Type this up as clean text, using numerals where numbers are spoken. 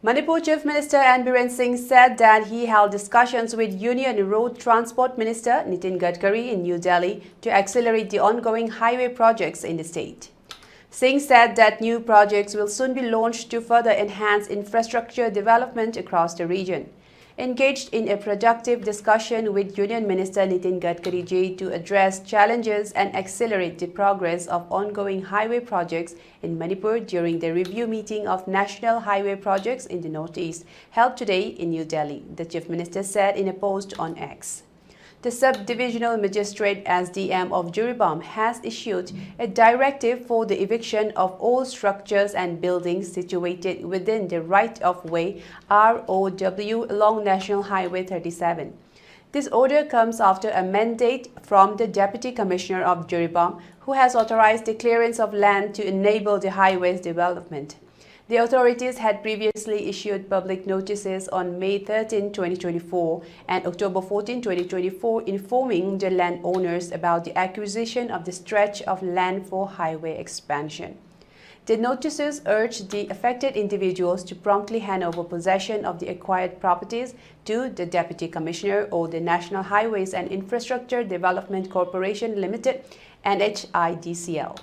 Manipur Chief Minister Biren Singh said that he held discussions with Union Road Transport Minister Nitin Gadkari in New Delhi to accelerate the ongoing highway projects in the state. Singh said that new projects will soon be launched to further enhance infrastructure development across the region. Engaged in a productive discussion with Union Minister Nitin Gadkari ji to address challenges and accelerate the progress of ongoing highway projects in Manipur during the review meeting of national highway projects in the Northeast, held today in New Delhi, the Chief Minister said in a post on X. The Sub-Divisional Magistrate SDM of Jiribam has issued a directive for the eviction of all structures and buildings situated within the right-of-way ROW along National Highway 37. This order comes after a mandate from the Deputy Commissioner of Jiribam, who has authorized the clearance of land to enable the highway's development. The authorities had previously issued public notices on May 13, 2024 and October 14, 2024 informing the landowners about the acquisition of the stretch of land for highway expansion. The notices urged the affected individuals to promptly hand over possession of the acquired properties to the Deputy Commissioner or the National Highways and Infrastructure Development Corporation Limited (NHIDCL).